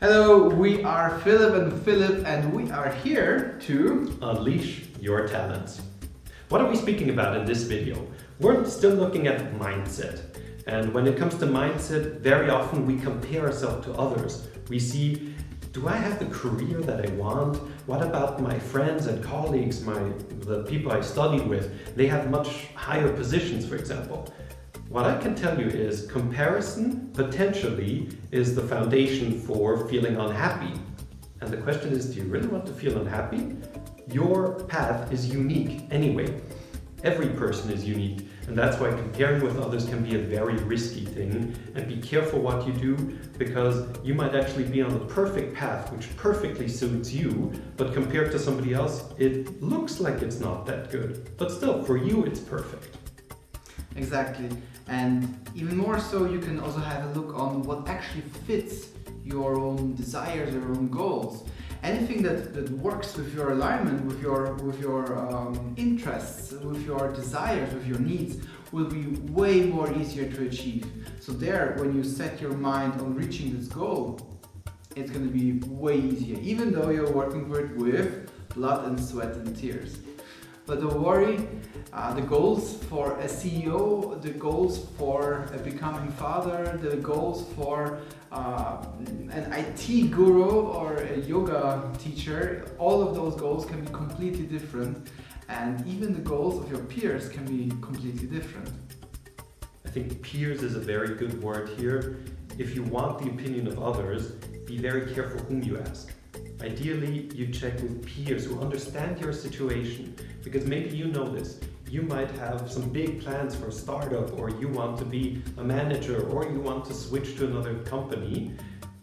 Hello, we are Philip and Philipp, and we are here to unleash your talents. What are we speaking about in this video? We're still looking at mindset. And when it comes to mindset, very often we compare ourselves to others. We see, do I have the career that I want? What about my friends and colleagues, the people I studied with? They have much higher positions, for example. What I can tell you is comparison potentially is the foundation for feeling unhappy. And the question is, do you really want to feel unhappy? Your path is unique anyway. Every person is unique, and that's why comparing with others can be a very risky thing. And be careful what you do, because you might actually be on the perfect path which perfectly suits you, but compared to somebody else it looks like it's not that good. But still, for you it's perfect. Exactly. And even more so, you can also have a look on what actually fits your own desires, your own goals. Anything that works with your alignment, with your interests, with your desires, with your needs, will be way more easier to achieve. So there, when you set your mind on reaching this goal, it's going to be way easier, even though you're working for it with blood and sweat and tears. But don't worry, the goals for a CEO, the goals for a becoming father, the goals for an IT guru or a yoga teacher, all of those goals can be completely different, and even the goals of your peers can be completely different. I think peers is a very good word here. If you want the opinion of others, be very careful whom you ask. Ideally, you check with peers who understand your situation, because maybe you know this. You might have some big plans for a startup, or you want to be a manager, or you want to switch to another company.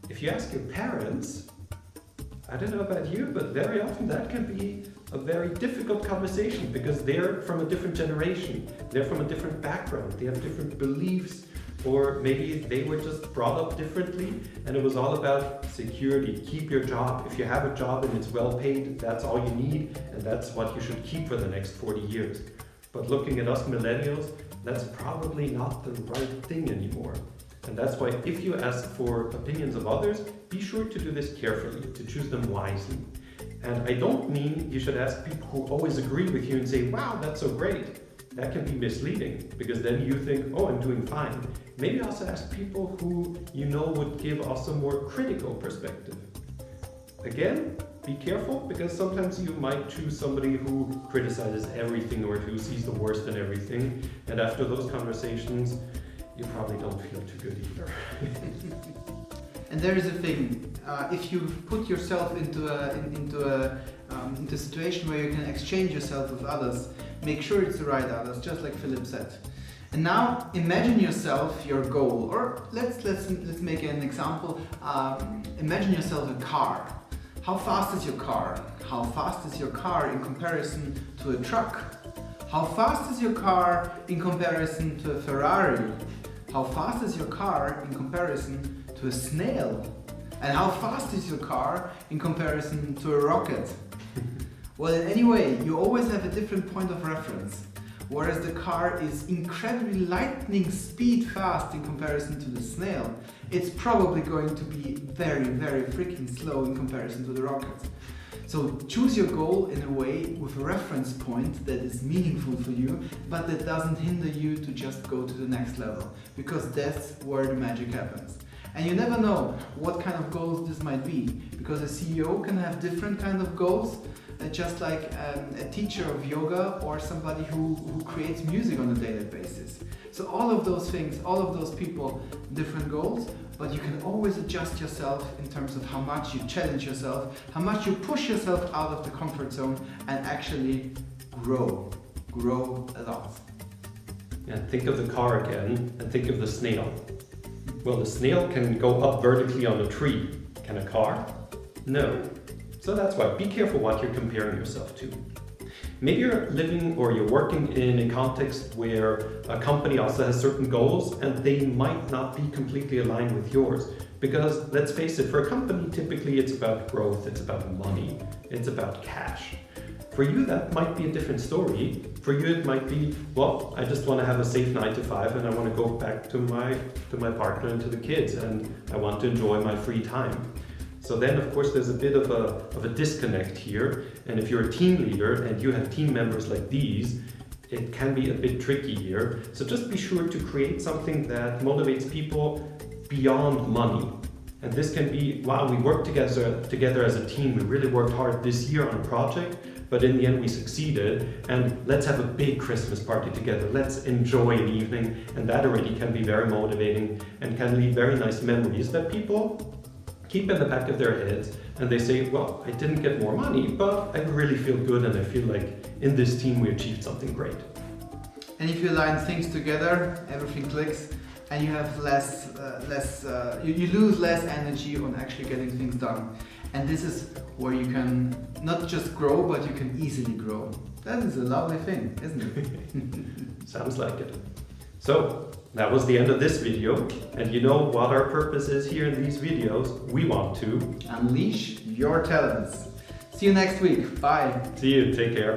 If you ask your parents, I don't know about you, but very often that can be a very difficult conversation, because they're from a different generation, they're from a different background, they have different beliefs, or maybe they were just brought up differently and it was all about security. Keep your job. If you have a job and it's well paid, that's all you need, and that's what you should keep for the next 40 years. But looking at us millennials, that's probably not the right thing anymore. And that's why if you ask for opinions of others, be sure to do this carefully, to choose them wisely. And I don't mean you should ask people who always agree with you and say, wow, that's so great. That can be misleading, because then you think, oh, I'm doing fine. Maybe also ask people who you know would give us a more critical perspective. Again, be careful, because sometimes you might choose somebody who criticizes everything or who sees the worst in everything. And after those conversations, you probably don't feel too good either. And there is a thing, if you put yourself into a situation where you can exchange yourself with others, make sure it's the right others, just like Philip said. And now imagine yourself your goal, or let's make an example. Imagine yourself a car. How fast is your car? How fast is your car in comparison to a truck? How fast is your car in comparison to a Ferrari? How fast is your car in comparison to a snail? And how fast is your car in comparison to a rocket? Well, in any way, you always have a different point of reference. Whereas the car is incredibly lightning speed fast in comparison to the snail, it's probably going to be very, very freaking slow in comparison to the rocket. So choose your goal in a way with a reference point that is meaningful for you, but that doesn't hinder you to just go to the next level, because that's where the magic happens. And you never know what kind of goals this might be, because a CEO can have different kind of goals, just like a teacher of yoga or somebody who creates music on a daily basis. So all of those things, all of those people, different goals, but you can always adjust yourself in terms of how much you challenge yourself, how much you push yourself out of the comfort zone and actually grow a lot. And think of the car again, and think of the snail. Well, the snail can go up vertically on a tree. Can a car? No. So that's why, be careful what you're comparing yourself to. Maybe you're living or you're working in a context where a company also has certain goals and they might not be completely aligned with yours. Because let's face it, for a company, typically it's about growth, it's about money, it's about cash. For you, that might be a different story. For you, it might be, well, I just want to have a safe 9 to 5 and I want to go back to my partner and to the kids and I want to enjoy my free time. So then, of course, there's a bit of a disconnect here. And if you're a team leader and you have team members like these, it can be a bit tricky here. So just be sure to create something that motivates people beyond money. And this can be, wow, we worked together as a team. We really worked hard this year on a project, but in the end we succeeded. And let's have a big Christmas party together. Let's enjoy an evening. And that already can be very motivating and can leave very nice memories that people keep in the back of their heads. And they say, well, I didn't get more money, but I really feel good and I feel like in this team we achieved something great. And if you align things together, everything clicks, and you have you lose less energy on actually getting things done. And this is where you can not just grow, but you can easily grow. That is a lovely thing, isn't it? Sounds like it. So that was the end of this video. And you know what our purpose is here in these videos. We want to unleash your talents. See you next week. Bye. See you. Take care.